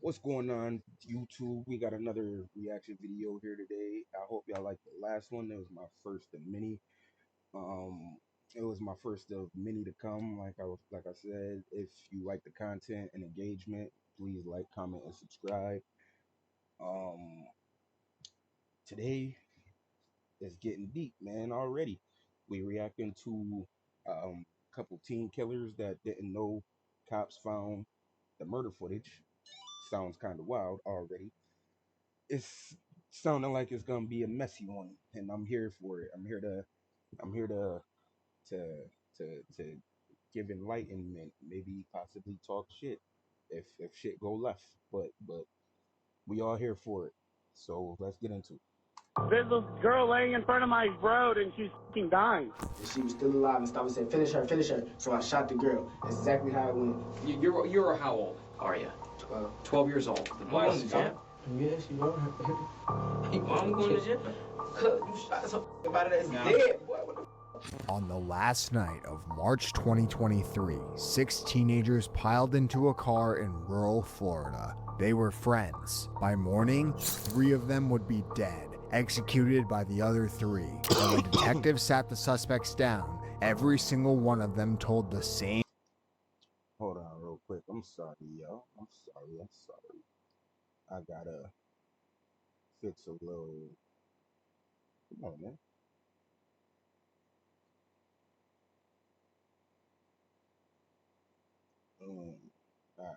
What's going on, YouTube? We got another reaction video here today. I hope y'all like the last one. It was my first of many. Um, it was my first of many to come. Like I said, if you like the content and engagement, please like, comment, and subscribe. Um, Today is getting deep, man. Already, we reacting to a couple teen killers that didn't know cops found the murder footage. Sounds kind of wild already. It's sounding like it's gonna be a messy one, and I'm here for it. I'm here to to to give enlightenment, maybe possibly talk shit if shit go left. But we all here for it. So let's get into it. There's a girl laying in front of my road and she's fucking dying. And she was still alive and Mustafa said, finish her, finish her. So I shot the girl. That's exactly how it went. You're how old are you? 12. 12 years old. The boy was young. Yeah, she wrote her. Hey, mom going to jail? Cuz you shot somebody that's dead, boy. What the On the last night of March 2023, 6 teenagers piled into a car in rural Florida. They were friends. By morning, 3 of them would be dead, executed by the other 3. And when detectives sat the suspects down, every single one of them told the same. Hold on real quick. I'm sorry, yo. I'm sorry. I gotta fix a little. Come on, man. All right.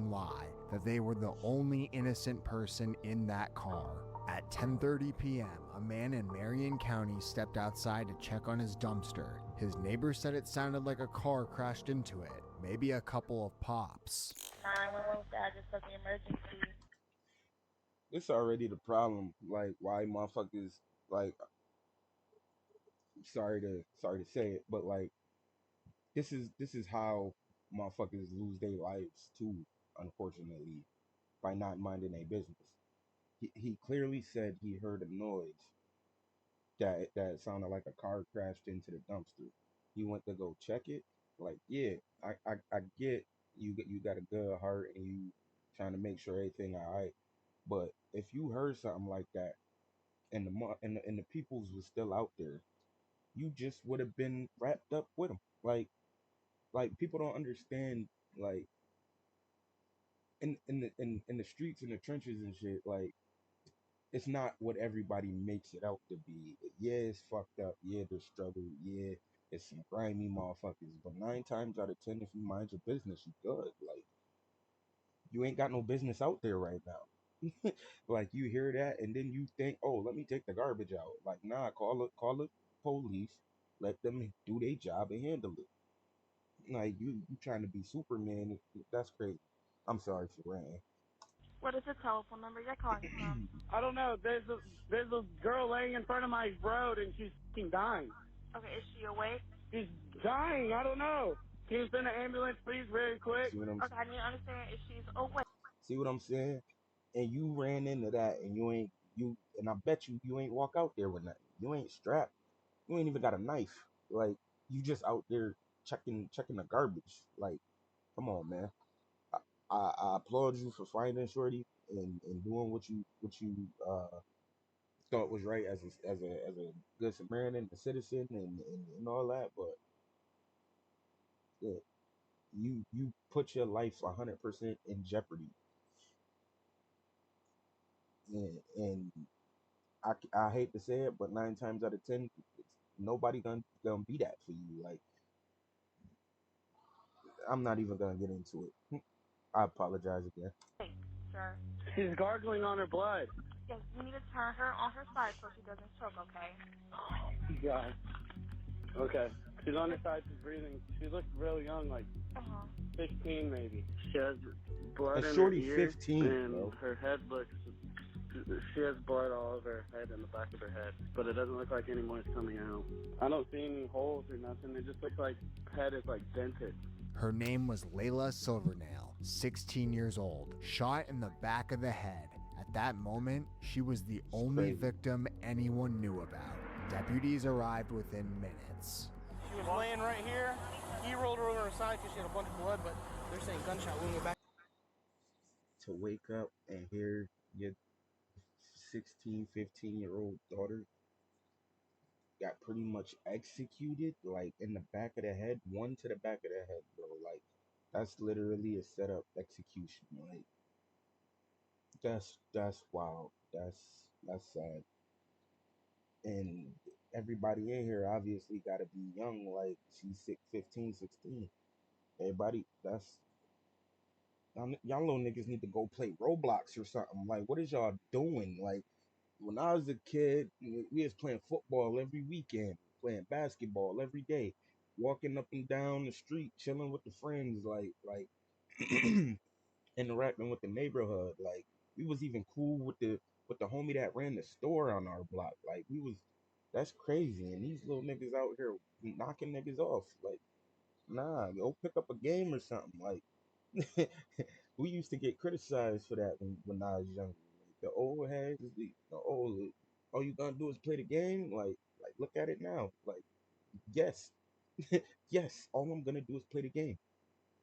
Lie that they were the only innocent person in that car. At 10:30 p.m., a man in Marion County stepped outside to check on his dumpster. His neighbor said it sounded like a car crashed into it, maybe a couple of pops. 911 was the address of the emergency. This already the problem. Like, why motherfuckers, like, sorry to say it, but like, this is how motherfuckers lose their lives too, unfortunately, by not minding their business. He clearly said he heard a noise that sounded like a car crashed into the dumpster. He went to go check it. Like, yeah, I get you got a good heart and you trying to make sure everything all right. But if you heard something like that and the peoples was still out there, you just would have been wrapped up with them. Like people don't understand, like, in the streets, in the trenches and shit, like, it's not what everybody makes it out to be. Yeah, it's fucked up. Yeah, there's struggle. Yeah, it's some grimy motherfuckers. But 9 times out of 10, if you mind your business, you good. Like, you ain't got no business out there right now. Like, you hear that and then you think, oh, let me take the garbage out. Like, nah, call the police, let them do their job and handle it. Like, you trying to be Superman? That's crazy. I'm sorry for ranting. What is the telephone number you're calling from? I don't know. There's a girl laying in front of my road and she's fucking dying. Okay, is she awake? She's dying. I don't know. Can you send an ambulance, please, very quick? See what I'm Okay, I need to understand if she's awake. See what I'm saying? And you ran into that, and and I bet you ain't walk out there with nothing. You ain't strapped. You ain't even got a knife. Like, you just out there checking the garbage. Like, come on, man. I applaud you for finding Shorty and doing what you thought was right as a good Samaritan, a citizen, and all that. But yeah, you put your life 100% in jeopardy, and I hate to say it, but 9 times out of 10, nobody gonna be that for you. Like, I'm not even gonna get into it. I apologize again. Wait, sir. She's gargling on her blood. Yes, you need to turn her on her side so she doesn't choke, okay? God. Okay. She's on her side. She's breathing. She looks real young, like Uh-huh. 16 maybe. She has blood And in Shorty her ear, 15, and bro. her head looks. She has blood all over her head and the back of her head, but it doesn't look like any more is coming out. I don't see any holes or nothing. It just looks like her head is like dented. Her name was Layla Silvernail, 16 years old, shot in the back of the head. At that moment, she was the only crazy. victim anyone knew about. Deputies arrived within minutes. She was laying right here. He rolled her over on her side because she had a bunch of blood, but they're saying gunshot wound in the back. To wake up and hear your 16, 15-year-old daughter got pretty much executed, like in the back of the head, one to the back of the head, bro. Like, that's literally a setup execution. Like, that's wild. That's sad. And everybody in here obviously got to be young, like she's 15, 16. Everybody, y'all little niggas need to go play Roblox or something. Like, what is y'all doing? Like, when I was a kid, we was playing football every weekend, playing basketball every day, walking up and down the street, chilling with the friends, like interacting with the neighborhood. Like, we was even cool with the homie that ran the store on our block. Like, that's crazy. And these little niggas out here knocking niggas off. Like, nah, go pick up a game or something. Like, we used to get criticized for that when I was younger. Like, the old heads, the old, all you gonna do is play the game. Like look at it now. Like, yes, yes, all I'm gonna do is play the game,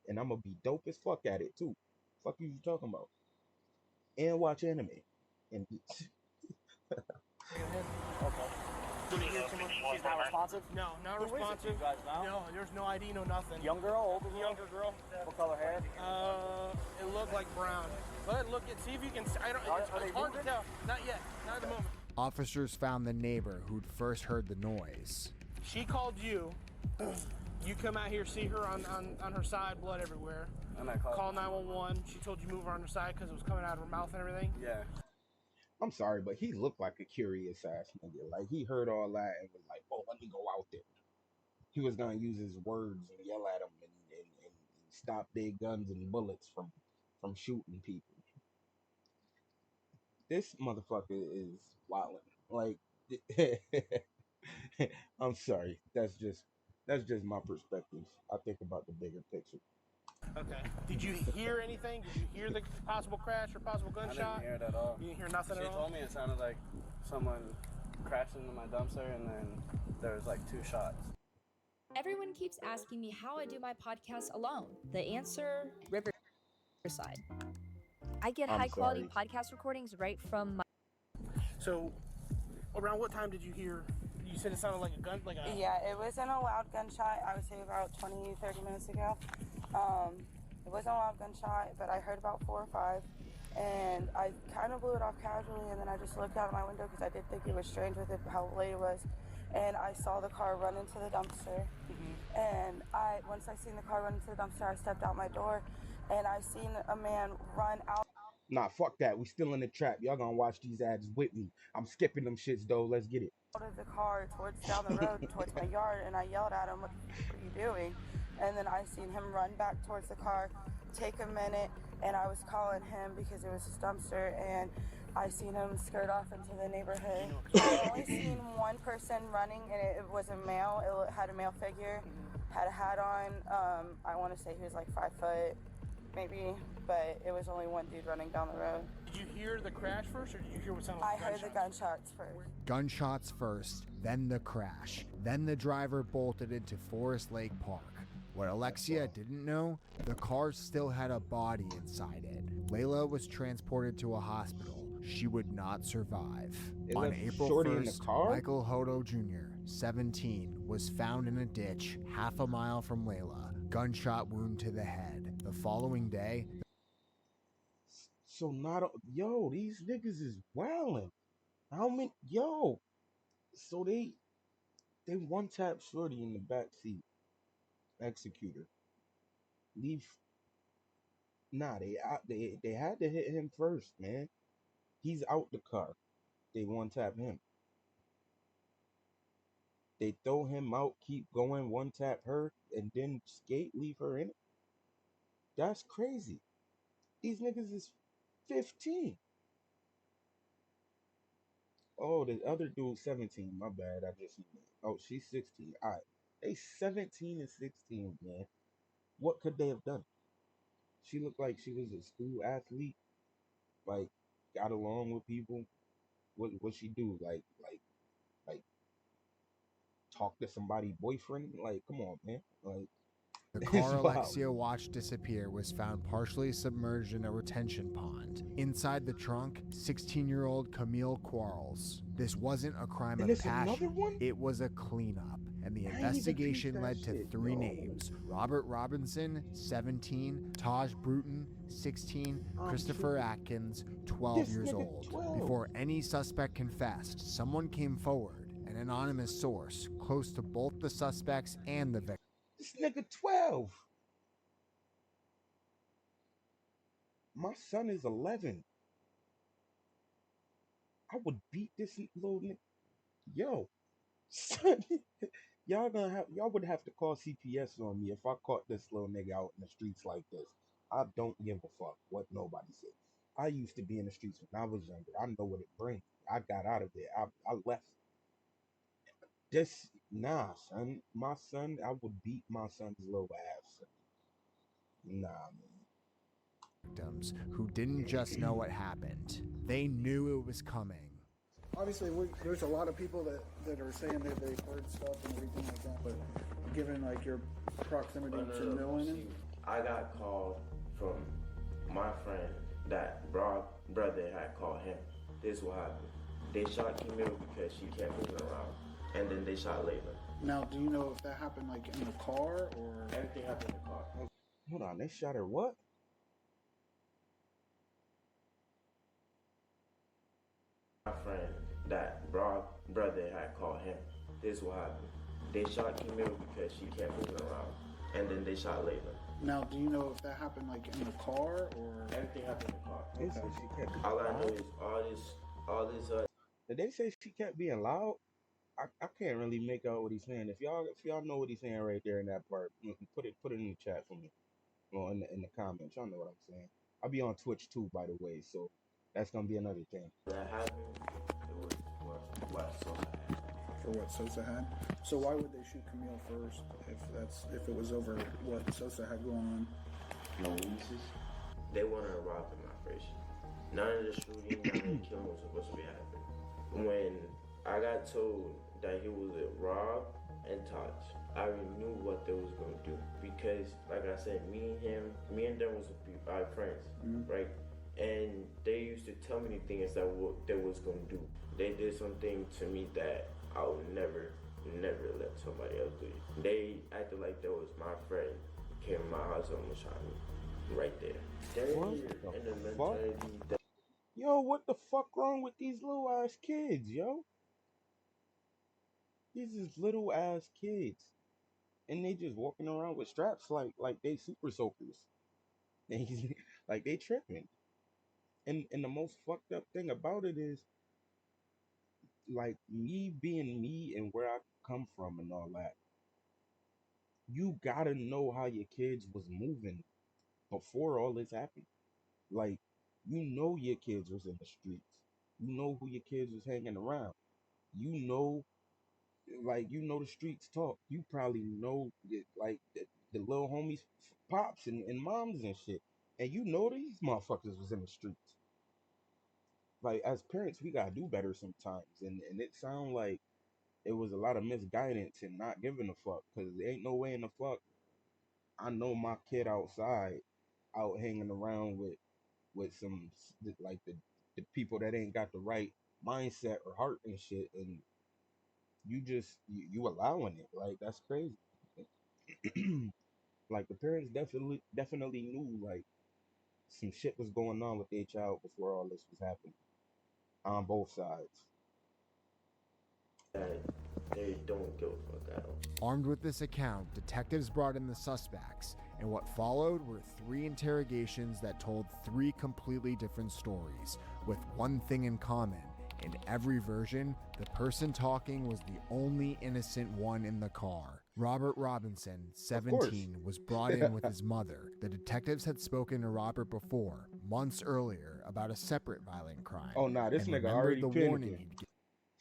and I'm gonna be dope as fuck at it too. Fuck you talking about? And watch anime. And Did you hear someone? She's not responsive? No, not Who is it? responsive. You guys know? No, there's no ID, no nothing. Young girl, older girl? Younger girl. What color hair? It looked like brown. Go ahead, look and see if you can. I don't. Are It's they hard to moving? tell. Not yet. Not at the moment. Officers found the neighbor who'd first heard the noise. She called you. You come out here, see her on her side, blood everywhere. And I called. Call 911. She told you to move her on her side because it was coming out of her mouth and everything. Yeah. I'm sorry, but he looked like a curious ass nigga. Like, he heard all that and was like, "Oh, let me go out there." He was gonna use his words and yell at them and stop their guns and bullets from shooting people. This motherfucker is wildin'. Like, I'm sorry. That's just my perspective. I think about the bigger picture. Okay. Did you hear anything? Did you hear the possible crash or possible I gunshot? didn't hear it at all. You didn't hear nothing She at all? told me it sounded like someone crashed into my dumpster, and then there was like 2 shots. Everyone keeps asking me how I do my podcast alone. The answer, Riverside. I get I'm high quality sorry. podcast recordings right from my. So, around what time did you hear? You said it sounded like a gun, like a. Yeah, it wasn't a loud gunshot. I would say about 20, 30 minutes ago. It wasn't a loud gunshot, but I heard about 4 or 5. And I kind of blew it off casually, and then I just looked out of my window because I did think it was strange with it, how late it was. And I saw the car run into the dumpster. And once I seen the car run into the dumpster, I stepped out my door, and I seen a man run out. Nah, fuck that. We still in the trap. Y'all gonna watch these ads with me. I'm skipping them shits though. Let's get it. Out of the car towards down the road towards my yard, and I yelled at him, "What are you doing?" And then I seen him run back towards the car, take a minute, and I was calling him because it was his dumpster, and I seen him skirt off into the neighborhood. I only seen one person running, and it was a male. It had a male figure, had a hat on. I want to say he was like 5 foot, maybe, but it was only one dude running down the road. Did you hear the crash first, or did you hear what sounded I like heard the gunshots first. Gunshots first, then the crash. Then the driver bolted into Forest Lake Park. What Alexia didn't know, the car still had a body inside it. Layla was transported to a hospital. She would not survive. They On left April Shorty in the 1st, car? Michael Hodo Jr., 17, was found in a ditch half a mile from Layla. Gunshot wound to the head. The following day, So yo, these niggas is wildin'. How many so they one tap Shorty in the back seat. Executor. Leave. Nah, they had to hit him first, man. He's out the car. They one tap him. They throw him out, keep going, one tap her, and then skate, leave her in it. That's crazy. These niggas is 15. Oh, the other dude 17. My bad. I just oh, she's 16. All right. They 17 and 16, man. What could they have done? She looked like she was a school athlete, like got along with people. What she do? Like talk to somebody's boyfriend? Like, come on, man. Like, car Wow. Alexia watched disappear was found partially submerged in a retention pond. Inside the trunk, 16-year-old Camille Quarles. This wasn't a crime And of it's another passion. one? It was a cleanup. And the I ain't even investigation peeped that led to shit, 3 yo. names: Robert Robinson, 17, Taj Bruton, 16, Christopher Atkins, 12 This years nigga old. 12. Before any suspect confessed, someone came forward, an anonymous source close to both the suspects and the victim. This nigga 12. My son is 11. I would beat this little nigga. Yo, son, y'all would have to call CPS on me if I caught this little nigga out in the streets like this. I don't give a fuck what nobody says. I used to be in the streets when I was younger. I know what it brings. I got out of there. I left. Son. My son, I would beat my son's little ass. Son. Nah, man. Victims who didn't just know what happened, they knew it was coming. Obviously, there's a lot of people that are saying that they've heard stuff and everything like that, but given like your proximity to knowing him, I got called from my friend that Brock brother had called him. This is what happened. They shot Camille because she kept moving around, and then they shot Layla. Now, do you know if that happened like in the car or everything happened in the car? Hold on, they shot her what? My friend that Brock brother had called him. This is what happened. They shot Camille because she kept moving around, and then they shot Layla. Now, do you know if that happened like in the car or everything happened in the car? Okay. All I know is all this. Did they say she kept being loud? I can't really make out what he's saying. If y'all know what he's saying right there in that part, put it in the chat for me, or in the comments. Y'all know what I'm saying. I'll be on Twitch too, by the way, so that's gonna be another thing. That happened. It was what Sosa had. for what Sosa had? So why would they shoot Camille first if it was over what Sosa had going on? No witnesses. They wanted to rob him at first. None of the shooting, none of the killing was supposed to be happening. When I got told that he was a Rob and Taj, I already knew what they was gonna do because, like I said, me and them was our friends, right? And they used to tell me the things that what they was gonna do. They did something to me that I would never let somebody else do. They acted like that was my friend. Came to my house and almost shot me right there. They're here in the mentality that. Yo, what the fuck wrong with these little ass kids, yo? These is little ass kids, and they just walking around with straps like they super soakers. Like they tripping. And the most fucked up thing about it is, like, me being me and where I come from and all that. You gotta know how your kids was moving before all this happened. Like, you know your kids was in the streets. You know who your kids was hanging around. You know, like, you know the streets talk. You probably know the little homies, pops and moms and shit. And you know these motherfuckers was in the streets. Like, as parents, we gotta do better sometimes. And it sound like it was a lot of misguidance and not giving a fuck. Cause there ain't no way in the fuck I know my kid outside, out hanging around with some like the people that ain't got the right mindset or heart and shit, and you allowing it. Like, that's crazy. Like, the parents definitely knew like some shit was going on with their child before all this was happening on both sides. They don't give a fuck at all. Armed with this account, detectives brought in the suspects, and what followed were 3 interrogations that told 3 completely different stories, with one thing in common. In every version, the person talking was the only innocent one in the car. Robert Robinson, 17, was brought in with his mother. The detectives had spoken to Robert before, months earlier, about a separate violent crime. Oh, nah, this nigga already the panicking. warning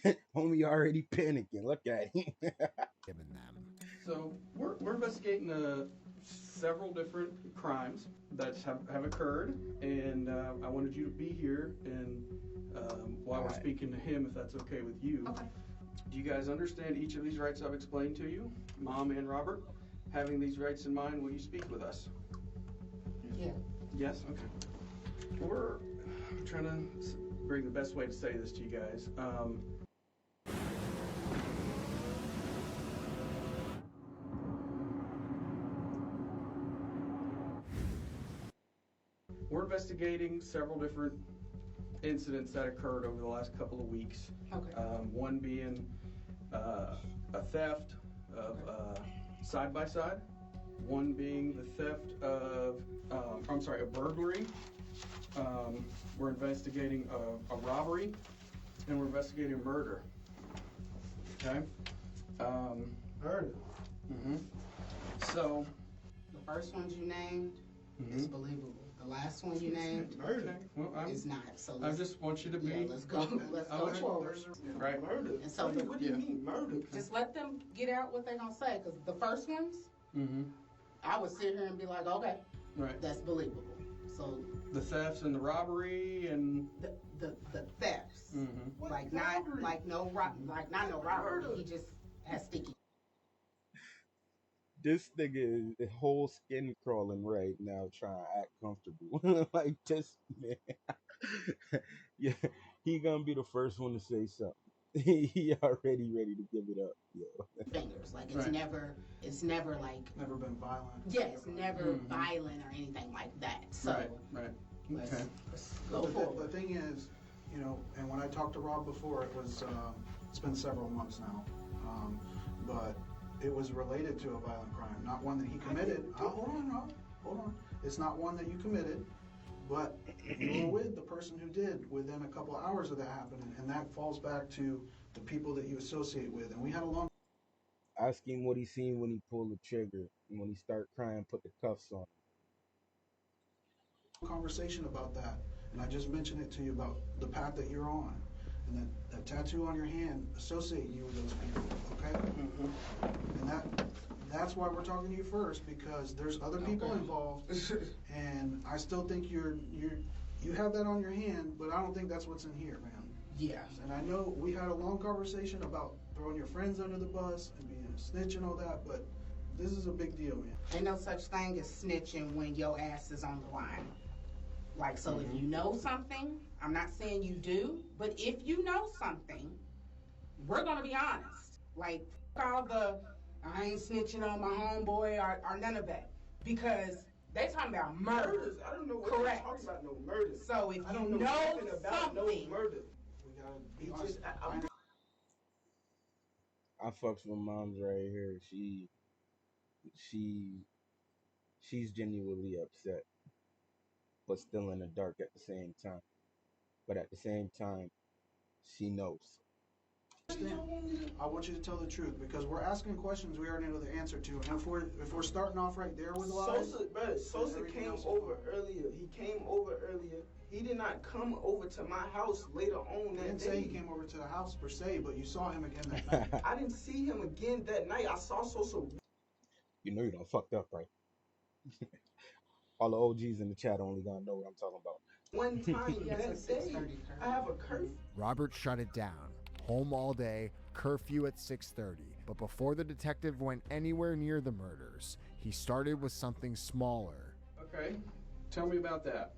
he'd Homie already panicking. Look at him. given them. So we're investigating several different crimes that have occurred, and I wanted you to be here and while we're speaking to him, if that's okay with you. Okay. Do you guys understand each of these rights I've explained to you, Mom and Robert? having these rights in mind, will you speak with us? Yeah. Yes? Okay. I'm trying to bring the best way to say this to you guys. We're investigating several different incidents that occurred over the last couple of weeks. Okay. One being a theft of side-by-side. One being the theft of, a burglary. We're investigating a robbery, and we're investigating a murder. Okay? Murder. Mm-hmm. So. The first ones you named is believable. The last one you named is not. So I just want you to be. Yeah, let's go. Let's go forward. Right. Murder. And so what do you mean murder? Just let them get out what they're gonna say, because the first ones, I would sit here and be like, okay, right, that's believable. So the thefts and the robbery and the thefts, like not no robbery. He just has sticky. This nigga is whole skin crawling right now, trying to act comfortable. Like this man, yeah, he gonna be the first one to say something. He already ready to give it up, yo. Fingers, like it's never like never been violent. Yeah, it's never violent or anything like that. So right. Let's Go go forward. The thing is, and when I talked to Rob before, it was it's been several months now, but it was related to a violent crime, not one that he committed. Hold on. It's not one that you committed, but you were with the person who did within a couple of hours of that happening, and that falls back to the people that you associate with. And we had a long. Ask him what he seen when he pulled the trigger, and when he start crying, put the cuffs on. Conversation about that, and I just mentioned it to you about the path that you're on, and that tattoo on your hand associate you with those people, okay? And that's why we're talking to you first, because there's other people involved, and I still think you have that on your hand, but I don't think that's what's in here, man. Yeah. And I know we had a long conversation about throwing your friends under the bus and being a snitch and all that, but this is a big deal, man. Ain't no such thing as snitching when your ass is on the line. Like, so if you know something, I'm not saying you do, but if you know something, we're gonna be honest. Like, all the, I ain't snitching on my homeboy or none of that. Because they talking about murders. I don't know what Correct. you're talking about, no murders. So if I you don't know know nothing about something, no murder. We gotta be He honest. just, I fucks with mom's right here. She's genuinely upset, but still in the dark at the same time. But at the same time, she knows. I want you to tell the truth, because we're asking questions we already know the answer to, and if we're starting off right there with lies. Sosa came over earlier. He came over earlier. He did not come over to my house later on that I didn't day. say he came over to the house per se, but you saw him again that night. I didn't see him again that night. I saw Sosa. You know you done fucked up, right? All the OGs in the chat only gonna know what I'm talking about. One time that day, I have a curfew. Robert shut it down. Home all day, curfew at 6:30. But before the detective went anywhere near the murders, he started with something smaller. Okay, tell me about that.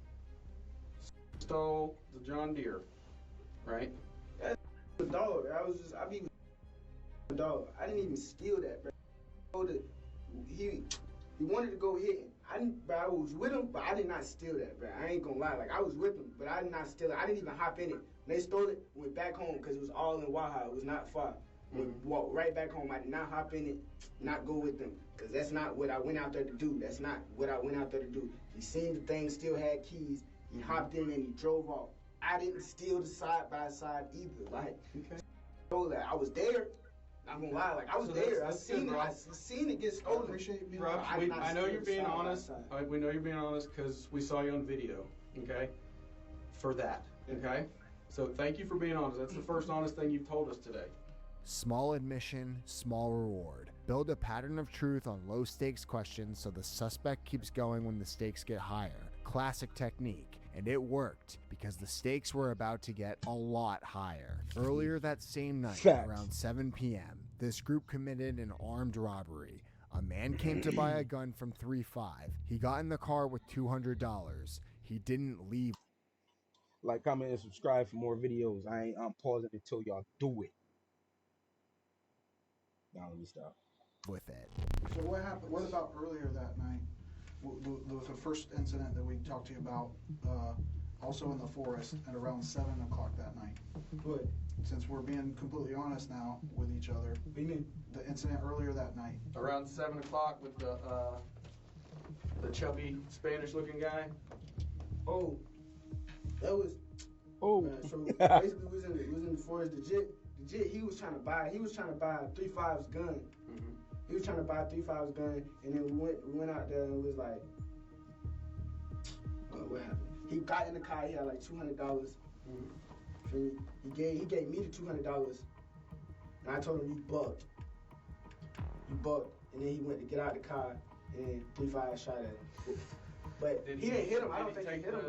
Stole the John Deere, right? That's the dog. I be the dog. I didn't even steal that, bro. He wanted to go hit him. I was with him, but I did not steal that, bro. I ain't gonna lie. Like, I was with him, but I did not steal it. I didn't even hop in it. When they stole it, went back home, because it was all in Waha. It was not far. Walked right back home. I did not hop in it, not go with them, because that's not what I went out there to do. That's not what I went out there to do. He seen the thing still had keys. He hopped in and he drove off. I didn't steal the side-by-side either. Like, I was there. I'm gonna lie, like, I was there. I seen it get stolen. Rob, I know you're being honest. We know you're being honest because we saw you on video, okay? For that, okay? So thank you for being honest. That's the first honest thing you've told us today. Small admission, small reward. Build a pattern of truth on low stakes questions so the suspect keeps going when the stakes get higher. Classic technique. And it worked because the stakes were about to get a lot higher. Earlier that same night, around 7 p.m., this group committed an armed robbery. A man came to buy a gun from 3-5. He got in the car with $200. He didn't leave. Like, comment, and subscribe for more videos. I'm pausing until y'all do it. Now let me stop. With it. So what happened? What about earlier that night? The first incident that we talked to you about, also in the forest at around 7 o'clock that night. What? Since we're being completely honest now with each other. What do you mean? The incident earlier that night. Around 7 o'clock with the chubby Spanish-looking guy. Oh, that was. Oh. So basically, we was in the forest. The jit, he was trying to buy 3-5's gun. Mm-hmm. He was trying to buy 3-5's gun, and then we went out there and it was like, what happened? He got in the car. He had like $200. Mm-hmm. He gave me the $200, and I told him you bugged. You bugged, and then he went to get out the car, and 3-5 shot at him. But he didn't hit him. I don't think he hit him.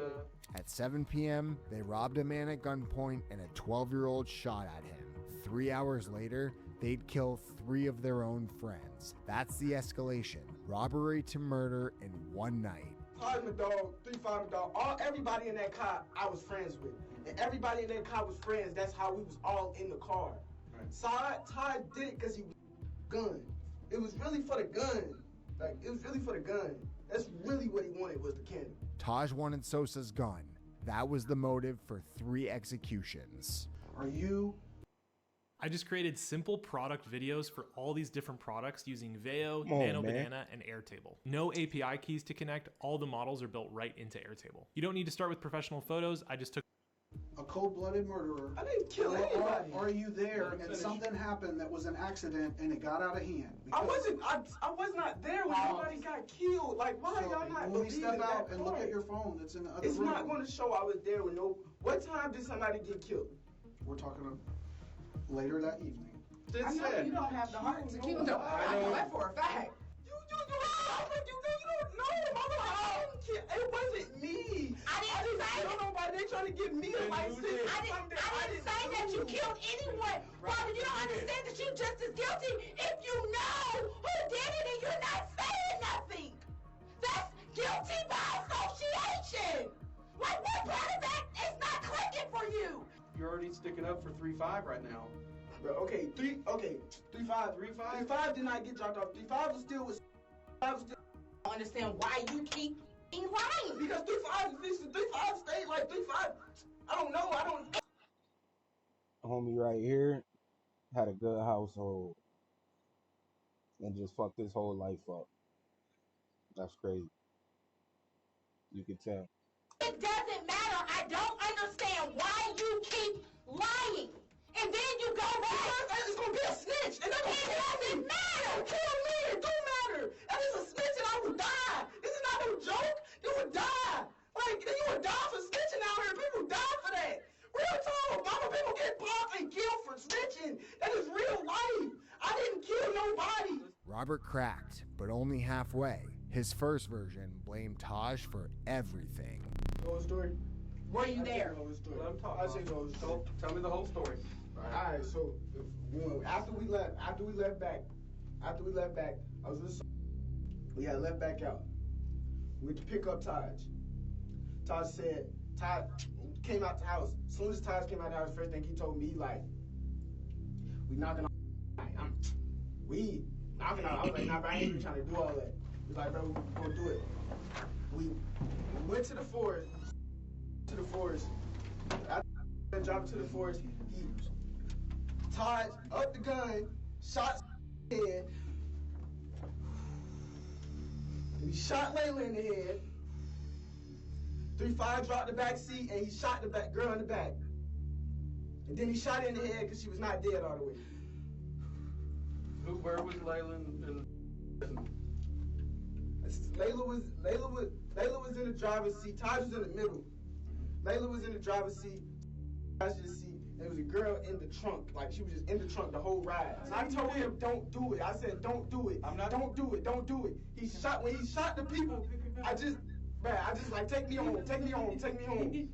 At 7 p.m., they robbed a man at gunpoint and a 12-year-old shot at him. 3 hours later, they'd kill 3 of their own friends. That's the escalation. Robbery to murder in one night. Todd and the dog, 3-5 the dog, everybody in that car I was friends with. And everybody in that car was friends. That's how we was all in the car. Right. Todd did it because he was gun. It was really for the gun. Like, it was really for the gun. That's really what he wanted was the candy. Taj wanted Sosa's gun. That was the motive for 3 executions. Are you? I just created simple product videos for all these different products using Veo, Nano Banana, and Airtable. No API keys to connect. All the models are built right into Airtable. You don't need to start with professional photos. I just took a cold-blooded murderer. I didn't kill anybody. Are you there and something happened that was an accident and it got out of hand? I was not there when anybody got killed. Like, why so y'all not when we step out and part? look at your phone that's in the other it's room. It's not going to show I was there with no. What time did somebody get killed? We're talking later that evening. I know you don't have the heart to kill nobody. I know that for a fact. You don't know, Mama. It wasn't me. I didn't say kill nobody. They trying to get me to like sit. I didn't say that you killed anyone. Robert, you don't understand that you're just as guilty if you know who did it and you're not saying nothing. That's guilty by association. Like, what part of that is not clicking for you? You're already sticking up for 3-5 right now. Okay, 3-5 did not get dropped off. 3-5 was still with. I don't understand why you keep lying. Because 3-5 stayed like 3-5. I don't know. Homie right here had a good household and just fucked his whole life up. That's crazy. You can tell. It doesn't matter. I don't understand why you keep lying. And then you go back. It's gonna be a snitch. And it doesn't matter. Kill me. It don't matter. That is a snitch and I would die. This is not no joke. You would die. Like, you would die for snitching out here. People die for that. Real talk. Mama, people get popped and killed for snitching. That is real life. I didn't kill nobody. Robert cracked, but only halfway. His first version blamed Taj for everything. Whole story? Were you there? Tell me the whole story. All right, so after we left back, I was with. We had left back out. We went to pick up Taj. Taj came out the house. As soon as Taj came out the house, first thing he told me, like, we knocking on. We knocking on. I was like, nah, bro, I ain't even trying to do all that. He's like, bro, we gonna do it. We went to the forest. After I dropped to the forest, he Taj up the gun, shot in the head. And he shot Layla in the head. 3-5 dropped the back seat and he shot the girl in the back. And then he shot her in the head because she was not dead all the way. Where was Layla and Layla was in the driver's seat. Taj was in the middle. Layla was in the driver's seat. Passenger seat. There was a girl in the trunk. Like, she was just in the trunk the whole ride. So I told him, don't do it. I said, don't do it. Don't do it. Don't do it. When he shot the people, I just like, take me home. He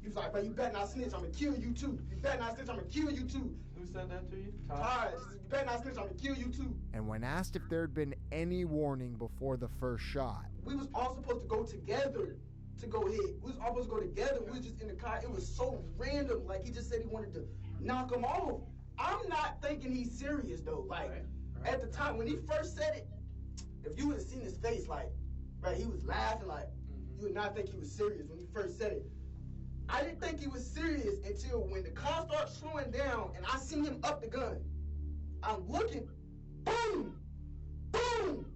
was like, bro, you better not snitch. I'm gonna kill you too. You better not snitch. I'm gonna kill you too. Who said that to you? Todd, you better not snitch, I'm gonna kill you too. And when asked if there had been any warning before the first shot, We was all supposed to go together to go hit. We was all supposed to go together. We was just in the car. It was so random. Like, he just said he wanted to knock him off. I'm not thinking he's serious, though. Like, at the time, when he first said it, if you would have seen his face, like, right, he was laughing, like, you would not think he was serious when he first said it. I didn't think he was serious until when the car started slowing down and I seen him up the gun. I'm looking, boom, boom.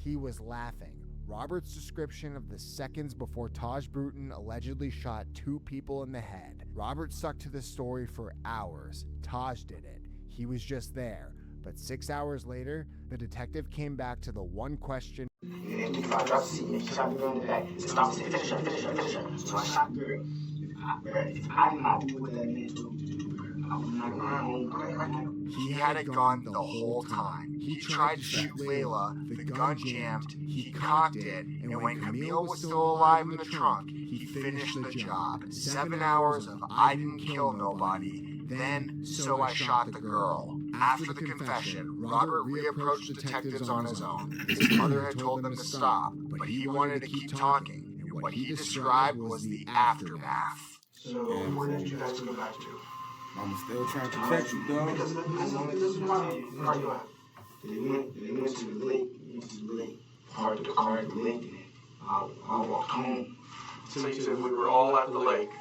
he was laughing. Robert's description of the seconds before Taj Bruton allegedly shot 2 people in the head. Robert stuck to the story for hours. Taj did it. He was just there. But 6 hours later, the detective came back to the one question. If I drop the seat and she shot the girl in the back, stop and say, finish her. So I shot the girl. If I did not do what that man told me to do, I would not run. He had a gun the whole time. He tried to shoot Layla, the gun jammed, he cocked it, and when Camille was still alive in the trunk, he finished the job. 7 hours of I didn't kill nobody, then so I shot the girl. After the confession, Robert reapproached detectives on his own. His mother had told them to stop, but he wanted to keep talking, and what he described was the aftermath. So, where did you guys go back to? I'm still trying to protect you, dog. Listen to me. Where are you at? They went to the lake. Parked the car at the lake. I walked home. So you said we were all at the lake.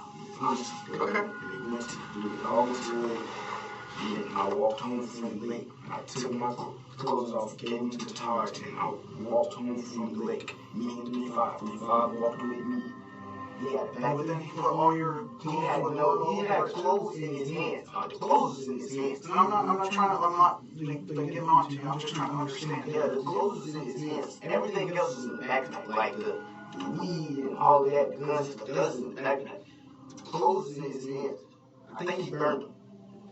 Okay. They went to the lake. And I walked home from the lake. I took my clothes off, gave them to the Taj, and I walked home from the lake. Me and 35 walked with me. He had back then he put all your he had clothes in his hands. The clothes is in his hands. I'm not getting on to you. I'm just trying to understand. Yeah, the clothes is in his hands. Everything else is in the backpack, like the weed and all of that, the guns and stuff. That's in the backpack. The clothes is in his hands. I think he burned them.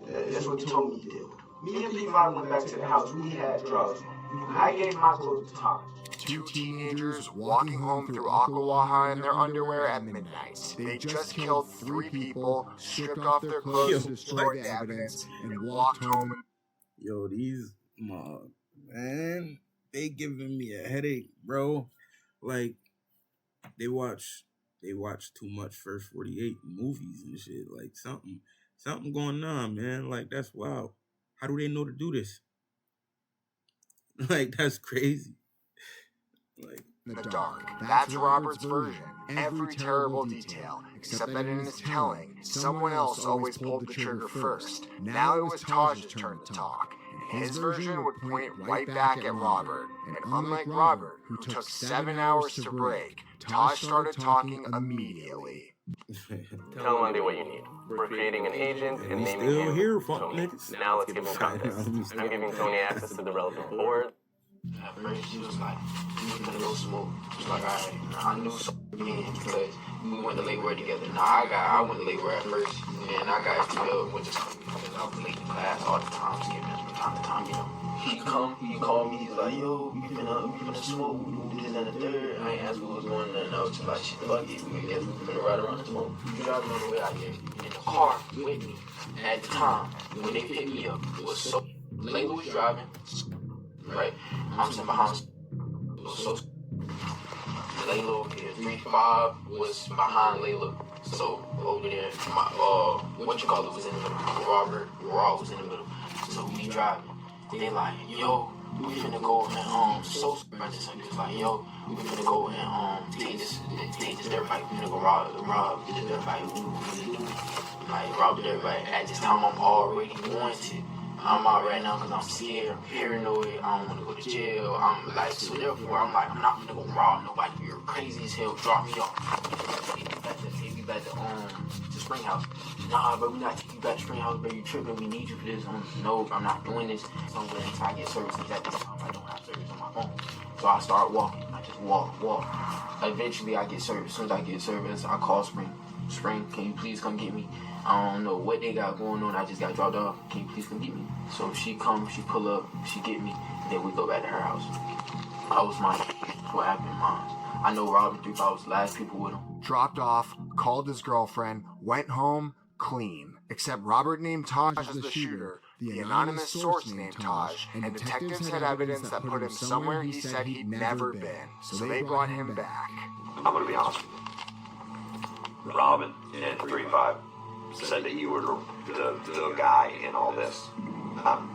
That's what he told me he did. Me and P5 went back to the house. We had drugs. I gave my clothes to Tom. 2 teenagers walking home through Ocklawaha in their underwear at midnight. They just killed 3 people, stripped off their clothes, destroyed the evidence, and walked home. Yo, these man, they giving me a headache, bro. Like, they watch too much First 48 movies and shit. Like, something going on, man. Like, that's wild. How do they know to do this? Like, that's crazy. Like, the dark. That's Robert's version. Every terrible detail, except that in his telling, someone else always pulled the trigger first. Now it was Taj's turn to talk, and his version would point right back at Robert. And unlike Robert, who took 7 hours to break, Taj started talking immediately. Tell Monday what you need. We're creating an agent and naming him Tony. Now let's give him context. I'm giving Tony access to the relevant board. At first, she was like, we gonna go smoke. She was like, alright, I knew something because we went to Lake Worth together. I went to Lake Worth at first, and I got went to school because I was late to class all the time, skipping from time to time, you know. He called me, he's like, yo, we finna smoke, we do this and the third. I ain't asked what was going on, and I was just like, shit, fuck it, we finna ride around and smoke. We driving on the way out here in the car with me. At the time, when they picked me up, it was so, Layla was driving, right? I'm sitting behind. So Layla, 3-5 was behind Layla. So over there, my was in the middle. Rob was in the middle. So we driving. They like, yo, we finna go and so it's like, yo, we finna go and take this dirt bike. We finna go rob this dirt bike. Like rob the dirt bike. At this time, I'm already wanted. I'm out right now because I'm scared, I'm paranoid, I don't want to go to jail. I'm like, so therefore, I'm like, I'm not going to go rob nobody. You're crazy as hell, drop me off. Take me back to Spring House. Nah, but we not taking you back to Spring House, but you tripping, we need you for this. No, I'm not doing this. So I'm waiting until I get service, because at this time, I don't have service on my phone. So I start walking, I just walk. Eventually, I get service. As soon as I get service, I call Spring. Spring, can you please come get me? I don't know what they got going on. I just got dropped off. Can you please come get me? So she come, she pull up, she get me, and then we go back to her house. I was mine. What happened, Mom? I know Robert 3-5 was the last people with him. Dropped off, called his girlfriend, went home, clean. except Robert named Taj as the shooter, the anonymous source named Taj, and detectives had evidence that put him somewhere he said he'd never been, so they brought him back. I'm gonna be honest with you. Robin and 3-5 said that you were the guy in all this. I'm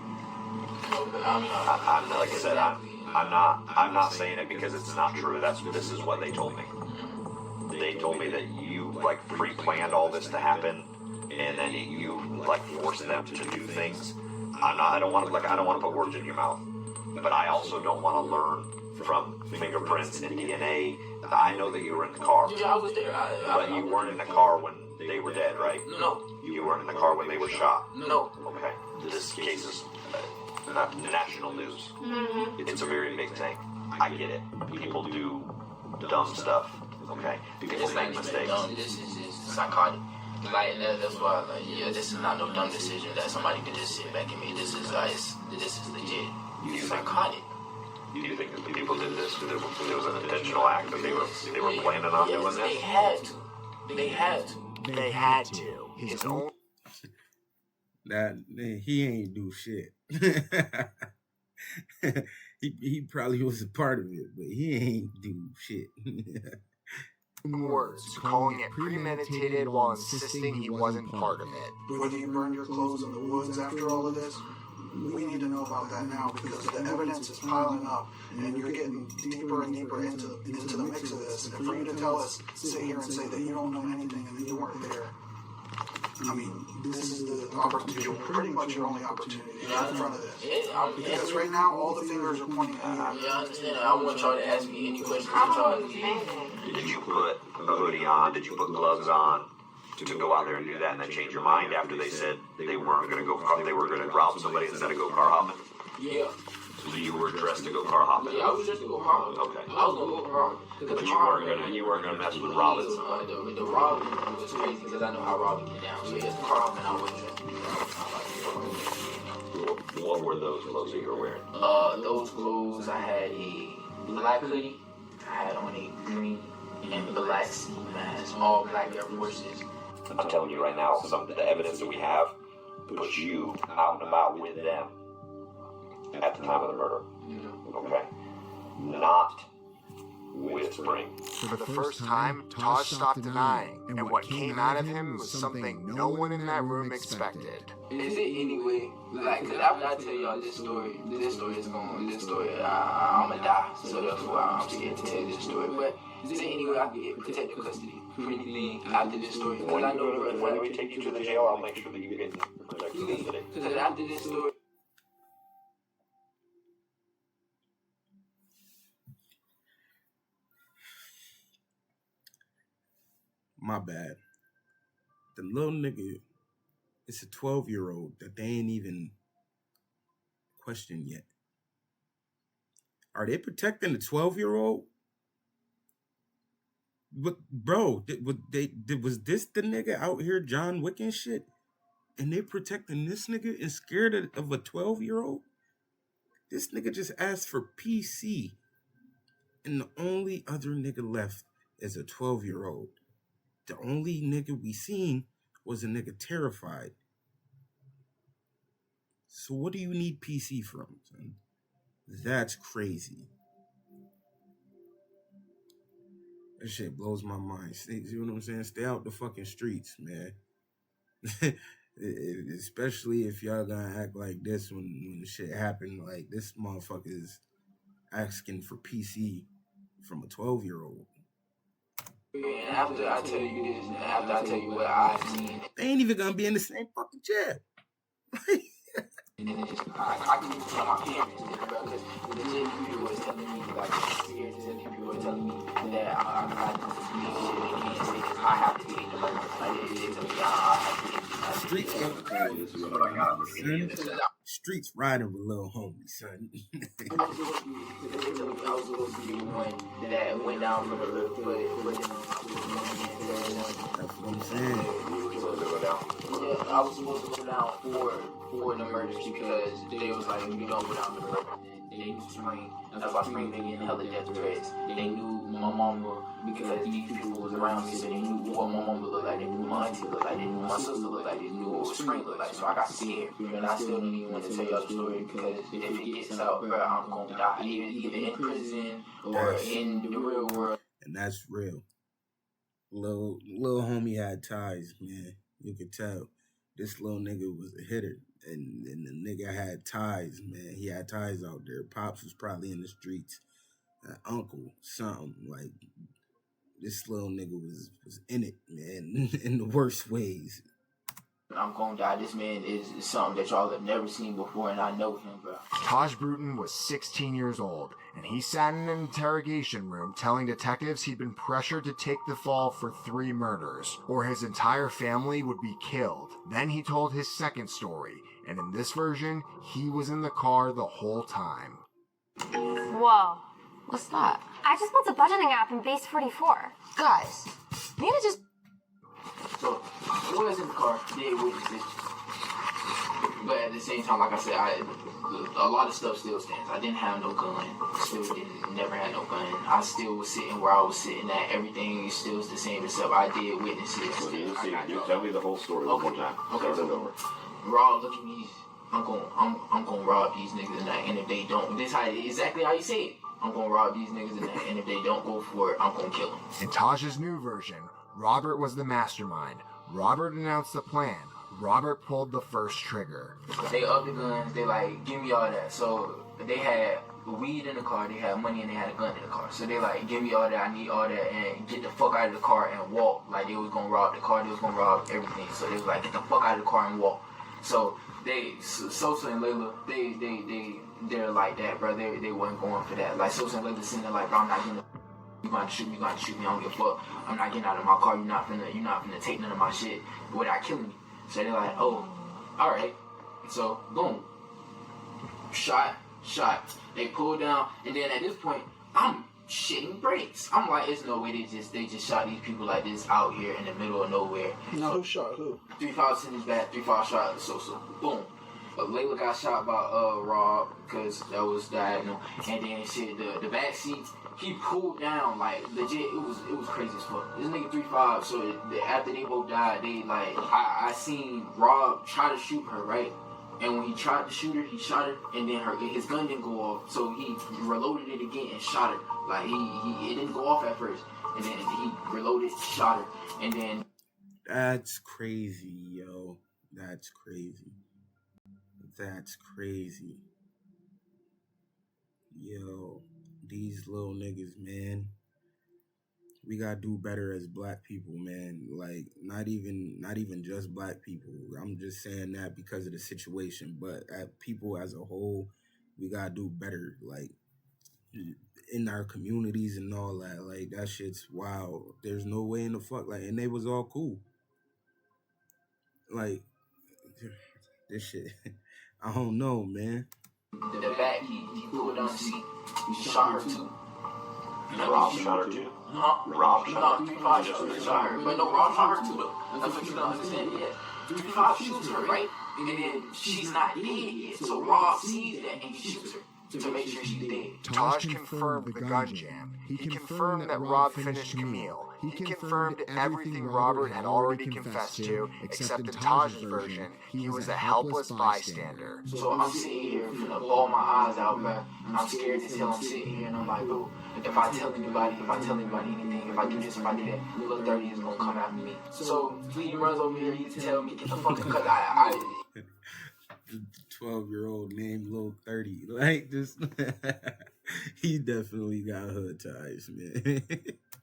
like I said, I'm not saying it because it's not true. This is what they told me. They told me that you like pre-planned all this to happen, and then you like forced them to do things. I don't want to put words in your mouth, but I also don't want to learn from fingerprints and DNA. I know that you were in the car. Yeah, I was there. But you weren't in the car when they were dead, right? No. You weren't in the car when they were shot? No. Okay. This case is national news. Mm-hmm. It's a very big thing. I get it. People do dumb stuff, okay? People make mistakes. This is psychotic. Like, that's why, like, yeah, this is not no dumb decision that somebody could just sit back and make. This is legit. It's psychotic. Do you think that the people did this? There was an intentional act that they were planning on doing this? They had to. They had to. His own. That he ain't do shit. he probably was a part of it, but he ain't do shit. Words, calling it premeditated while insisting he wasn't part of it. Whether you burned your clothes in the woods after all of this, we need to know about that now because the evidence is piling up and you're getting deeper and deeper into the mix of this. And for you to tell us, sit here and say that you don't know anything and that you weren't there, I mean, this is the opportunity, pretty much your only opportunity in front of this. Because right now, all the fingers are pointing at you. Yeah, I understand. I want y'all to ask me any questions. Did you put a hoodie on? Did you put gloves on to go out there and do that and then change your mind after they said they weren't going to go, they were going to rob somebody instead of go car hopping? Yeah. So you were dressed to go car hopping? Yeah, I was dressed to go car hopping. Okay. I was going to go car hopping. But you weren't going to mess with Robin? The Robin was crazy because I know how Robin get down. So yeah, car hopping, I wasn't dressed to go car hopping. What were those clothes that you were wearing? Those clothes, I had a black hoodie, I had on a green and black ski mask, all black Air Forces. I'm telling you right now, some of the evidence that we have puts you out and about with them at the time of the murder. Okay? Not with Spring. For the first time, Taj stopped denying, and what came out of him was something no one in that room expected. Is it anyway? Like, cause after I tell y'all this story I'ma die. So that's why I'm scared to tell this story. But is there any way I can get protective custody for anything after this story? When I know when we take you to the jail, I'll make sure that you get protective custody. Because after this story. My bad. The little nigga, it's a 12-year-old that they ain't even questioned yet. Are they protecting the 12-year-old? But bro, was this the nigga out here John Wick and shit? And they protecting this nigga and scared of a 12-year-old? This nigga just asked for PC. And the only other nigga left is a 12-year-old. The only nigga we seen was a nigga terrified. So what do you need PC from, son? That's crazy. That shit blows my mind. You know what I'm saying? Stay out the fucking streets, man. Especially if y'all gonna act like this when shit happened. Like, this motherfucker is asking for PC from a 12-year-old. And after I tell you this, after I tell you what I've seen, they ain't even gonna be in the same fucking chair. and then it's just, I can even tell my parents this, bro, because the JP was telling me, like, serious, the JP was telling me that I did this shit, and he said, I have to get the money. Like, they tell me, I have to get Streets riding with little homies, son. I was supposed to be the one that went down for the little foot. That's what I'm saying. Yeah, I was supposed to go down for the murders because they was like, if you don't go down for the murder, then They knew Spring. That's why Spring been getting hella death threats. They knew my mama because these people was around me, so they knew what my mama looked like. They knew my auntie looked like. They knew my sister looked like. They knew what Spring looked like. So I got scared. And I still don't even want to tell y'all the story because if it gets out, bro, I'm gonna die. Either in prison or in the real world. And that's real. Little homie had ties, man. You could tell. This little nigga was a hitter. And the nigga had ties, man. He had ties out there. Pops was probably in the streets. Uncle, something. Like, this little nigga was in it, man. In the worst ways. I'm gonna die. This man is something that y'all have never seen before, and I know him, bro. Taj Bruton was 16 years old, and he sat in an interrogation room telling detectives he'd been pressured to take the fall for 3 murders, or his entire family would be killed. Then he told his second story, and in this version, he was in the car the whole time. Whoa. What's that? I just built a budgeting app in Base 44. Guys, you need to just... So, I was in the car, did witness it. But at the same time, like I said, a lot of stuff still stands. I didn't have no gun. Never had no gun. I still was sitting where I was sitting at. Everything still is the same except I did witness it. You tell me the whole story one more time. Okay, Start it over. Raw, look at me. I'm gonna rob these niggas tonight, and if they don't, this exactly how you say it. I'm gonna rob these niggas tonight, and if they don't go for it, I'm gonna kill them. In Taj's new version, Robert was the mastermind. Robert announced the plan. Robert pulled the first trigger. They upped the guns. They like, give me all that. So they had weed in the car. They had money and they had a gun in the car. So they like, give me all that. I need all that, and get the fuck out of the car and walk. Like they was gonna rob the car. They was gonna rob everything. So they was like, get the fuck out of the car and walk. So Sosa and Layla, they're like that, bro. They wasn't going for that. Like Sosa and Layla sitting there like, bro, I'm not getting. You gonna shoot me, I don't give a fuck. I'm not getting out of my car, you're not finna take none of my shit without killing me. So they're like, oh, alright. So, boom. Shot. They pulled down, and then at this point, I'm shitting brakes. I'm like, there's no way they just shot these people like this out here in the middle of nowhere. No, who shot who? 3-5 in his back, 3-5 shot Sosa. Boom. Layla got shot by Rob, because that was diagonal. And then shit, the back seats, he pulled down, like, legit, it was crazy as fuck. This nigga 3-5, so after they both died, they, like, I seen Rob try to shoot her, right? And when he tried to shoot her, he shot her, and then his gun didn't go off, so he reloaded it again and shot her. Like, it didn't go off at first, and then he reloaded, shot her, and then... That's crazy, yo. That's crazy. That's crazy. Yo, these little niggas, man. We gotta do better as black people, man. Like, not even just black people. I'm just saying that because of the situation, but people as a whole, we gotta do better. Like, in our communities and all that. Like, that shit's wild. There's no way in the fuck. Like, and they was all cool. Like, this shit. I don't know, man. The back, he pulled down the seat. He shot her too. Rob shot her too? Huh? Rob shot her? 3-5 shot her. But no, Rob shot her too, though. That's what you don't understand yet. 3-5 shoots her, right? And then she's not dead yet. So Rob sees that and he shoots her to make sure she's dead. Taj confirmed the gun jam. He confirmed that Rob finished Camille. He confirmed everything Robert had already confessed to, except in Taj's version, he was a helpless bystander. So I'm sitting here finna bawl my eyes out, man. I'm scared as hell. I'm sitting here and I'm like, bro, if I tell anybody anything, if I do this, if I do that, Lil 30 is gonna come after me. So he runs over here, he tell me, get the fuck, cause I 12-year-old named Lil 30. Like, this, he definitely got hood ties, man.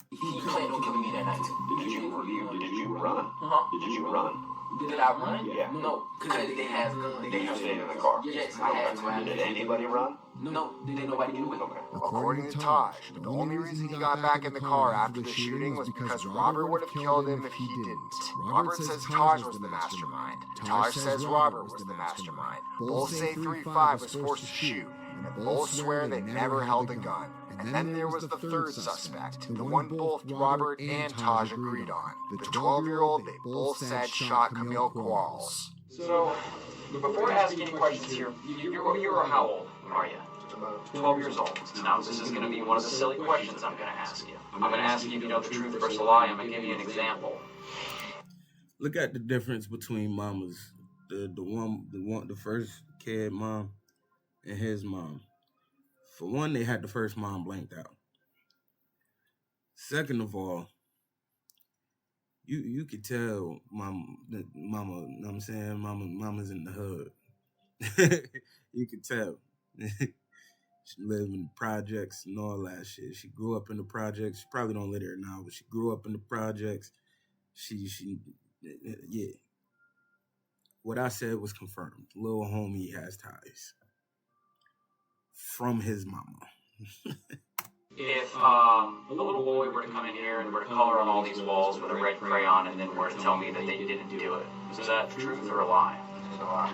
He planned on killing me that night too. Did you run? Uh-huh. Did you run? Did I run? Yeah. No, because they had guns. Did you stay in the car? Yes, I had to. Did anybody run? No, didn't nobody do it. Okay. According to Taj, the only reason he got back in the car after the shooting was because Robert would have killed him if he didn't. Robert says Taj was the mastermind. Taj says Robert was the mastermind. Both say 3-5 was forced to shoot, and both swear they never held a gun. And then there was the third suspect, the one both Robert and Taj agreed on. The 12-year-old they both said shot Camille Quarles. So, before asking any questions here, you're how old are you? about 12 years old. Now, this is going to be one of the silly questions I'm going to ask you. I'm going to ask you if you know the truth versus a lie. I'm going to give you an example. Look at the difference between mamas. The first kid mom and his mom. For one, they had the first mom blanked out. Second of all, you could tell mama, you know what I'm saying, mama's in the hood. You could tell. She lived in the projects and all that shit. She grew up in the projects. She probably don't live there now, but she grew up in the projects. Yeah. What I said was confirmed. Little homie has ties from his mama. If a little boy were to come in here and were to color on all these walls with a red crayon and then were to tell me that they didn't do it, is that truth or a lie? It's a lie.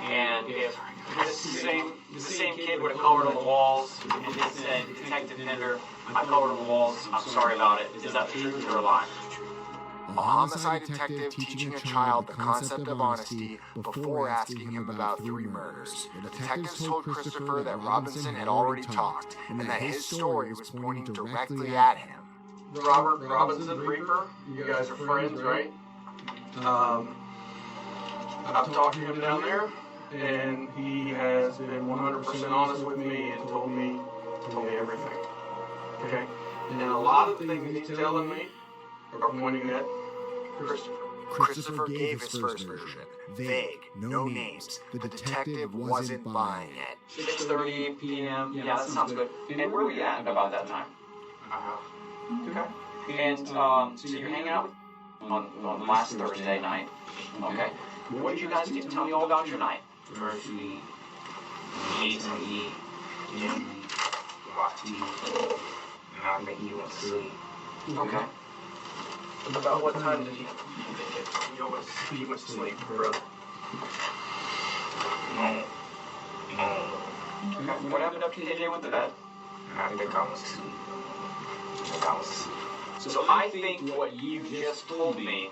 And if the same kid would have colored on the walls and then said, Detective Pender, I colored on the walls, I'm sorry about it, is that the truth or a lie? A homicide detective teaching a child the concept of honesty before asking him about 3 murders. The detectives told Christopher that Robinson had already talked, and that his story was pointing directly at him. Robert Robinson, Reaper, you guys are friends, right? I've talked to him down there, and he has been 100% honest with me and told me everything. Okay? And a lot of the things he's telling me are pointing at Christopher. Christopher gave his first version. Vague, no names. The detective wasn't buying it. 6:30 p.m. Yeah, that sounds good. And where were you at about that time? Okay. And so you're hanging out on last Thursday night. Okay. What did you guys do? Tell me all about your night. First we ate some eat, then we watched TV, and I think he went to sleep. Okay. About what time did he went to sleep, brother? No. Okay. What happened after the day went to bed? I think I was asleep. So I think what you just told me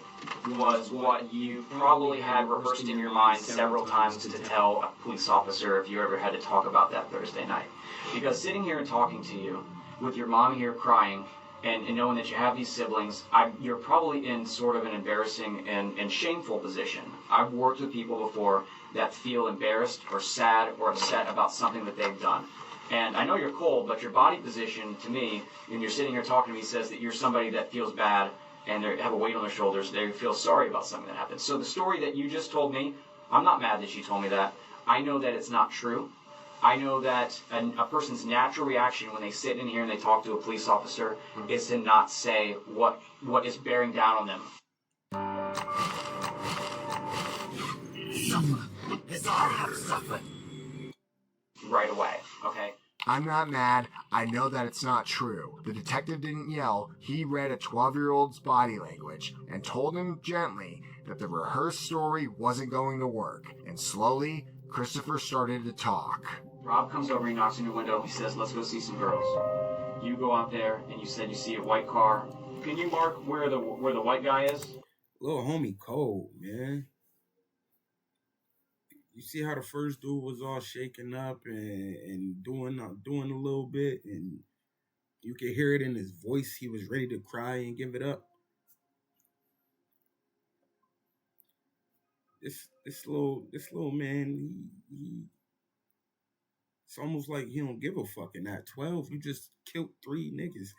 was what you probably had rehearsed in your mind several times to tell a police officer if you ever had to talk about that Thursday night. Because sitting here and talking to you, with your mom here crying, and knowing that you have these siblings, you're probably in sort of an embarrassing and shameful position. I've worked with people before that feel embarrassed or sad or upset about something that they've done. And I know you're cold, but your body position to me, when you're sitting here talking to me, says that you're somebody that feels bad and they have a weight on their shoulders. They feel sorry about something that happened. So the story that you just told me, I'm not mad that you told me that. I know that it's not true. I know that a person's natural reaction when they sit in here and they talk to a police officer is to not say what is bearing down on them. Suffer as I have suffered. Right away, okay? I'm not mad. I know that it's not true. The detective didn't yell. He read a 12-year-old's body language and told him gently that the rehearsed story wasn't going to work. And slowly, Christopher started to talk. Rob comes over, he knocks on your window, he says, let's go see some girls. You go out there, and you said you see a white car. Can you mark where the white guy is? Little homie cold, man. You see how the first dude was all shaken up and doing a little bit, and you could hear it in his voice. He was ready to cry and give it up. This little man, he it's almost like he don't give a fuck. And at 12, you just killed 3 niggas,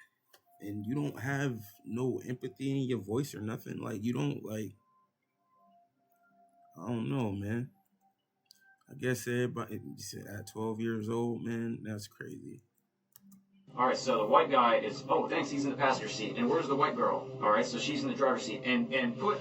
and you don't have no empathy in your voice or nothing. Like, you don't, like, I don't know, man. I guess everybody at 12 years old, man, that's crazy. All right, so the white guy is, oh, thanks, he's in the passenger seat. And where's the white girl? All right, so she's in the driver's seat. And put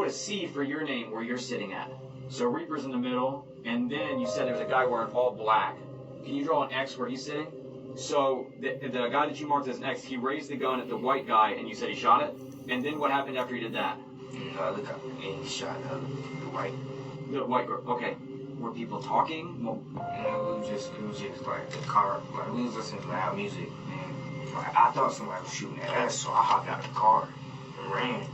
a C for your name where you're sitting at. So Reaper's in the middle, and then you said there's a guy wearing all black. Can you draw an X where he's sitting? So the guy that you marked as an X, he raised the gun at the white guy, and you said he shot it? And then what happened after he did that? Look up, and he shot the white girl. Okay. Were people talking? Well, it was just like the car, like we was listening to loud music, and like, I thought somebody was shooting at us, so I hopped out of the car and ran.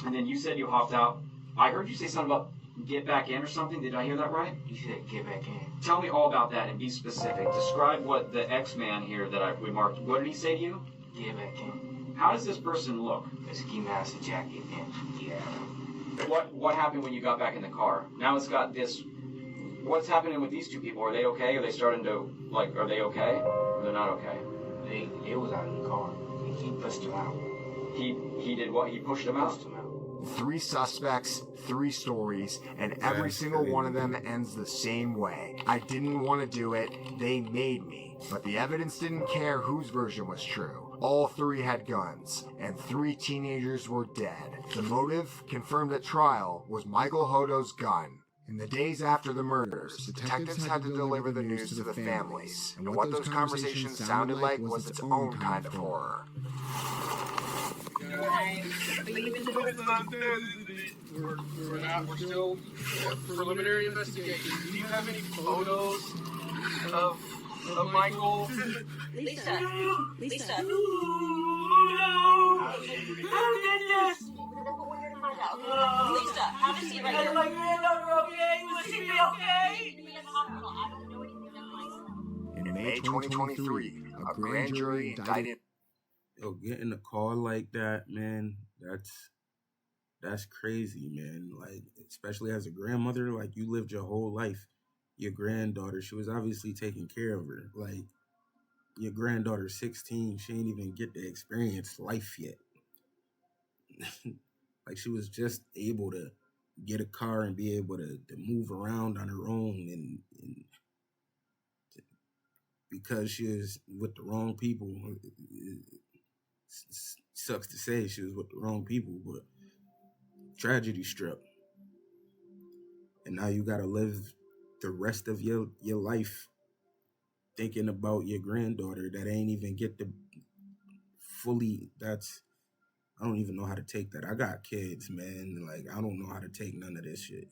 And then you said you hopped out. I heard you say something about get back in or something? Did I hear that right? You said get back in. Tell me all about that and be specific. Describe what the X-Man here that I remarked. What did he say to you? Get back in. How does this person look? A ski mask, a jacket, and yeah. What happened when you got back in the car? Now it's got this. What's happening with these two people? Are they okay? Are they starting to are they okay? Or they're not okay? They was out in the car. He pushed them out. He did what? He pushed them out? 3 suspects, 3 stories, and every single one of them ends the same way. I didn't want to do it, they made me. But the evidence didn't care whose version was true. All 3 had guns, and 3 teenagers were dead. The motive, confirmed at trial, was Michael Hodo's gun. In the days after the murders, detectives had to deliver the news to the families, and what those conversations sounded like was its own kind of horror. We're still preliminary investigation. Do you have any photos of Michael? Lisa. No! Lisa, have a seat right here. My granddaughter okay? Was she okay? In May 2023, a grand jury indicted. Yo, getting a call like that, man, that's crazy, man. Like, especially as a grandmother, like, you lived your whole life. Your granddaughter, she was obviously taking care of her. Like, your granddaughter's 16, she ain't even get to experience life yet. Like, she was just able to get a car and be able to move around on her own, and because she was with the wrong people. Sucks to say she was with the wrong people, but tragedy struck. And now you gotta live the rest of your life thinking about your granddaughter that ain't even get to fully, I don't even know how to take that. I got kids, man. Like, I don't know how to take none of this shit.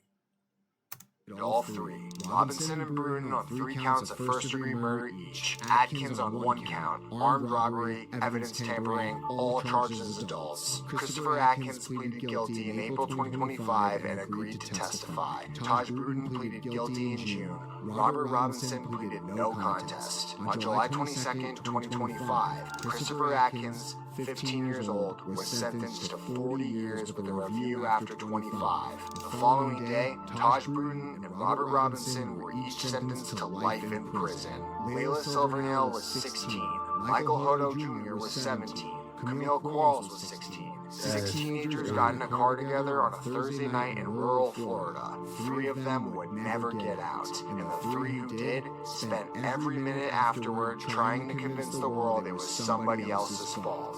All 3, Robinson and Bruin on 3 counts of first-degree murder each, Atkins on 1 count, armed robbery, evidence tampering, all charged as adults. Christopher Atkins pleaded guilty in April 2025 and agreed to testify. Taj Bruton pleaded guilty in June. Robert Robinson pleaded no contest. On July 22nd, 2025, Christopher Atkins, 15 years old, was sentenced to 40 years with a review after 25. The following day, Taj Bruton and Robert Robinson were each sentenced to life in prison. Layla Silvernail was 16. Michael Hodo Jr. was 17. Camille Quarles was 16. 6 teenagers got in a car together on a Thursday night in rural Florida. 3 of them would never get out, and the 3 who did spent every minute afterward trying to convince the world it was somebody else's fault.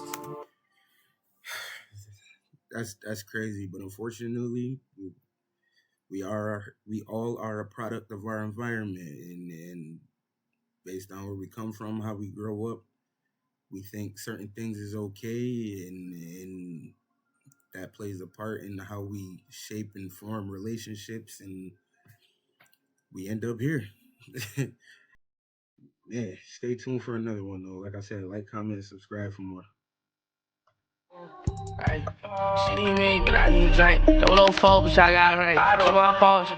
That's crazy, but unfortunately, we all are a product of our environment, and based on where we come from, how we grow up, we think certain things is okay, and that plays a part in how we shape and form relationships, and we end up here. Yeah, stay tuned for another one, though. Like I said, like, comment, subscribe for more. Right. She need me, but I need drink. Those little folks I got right. I don't want to pause.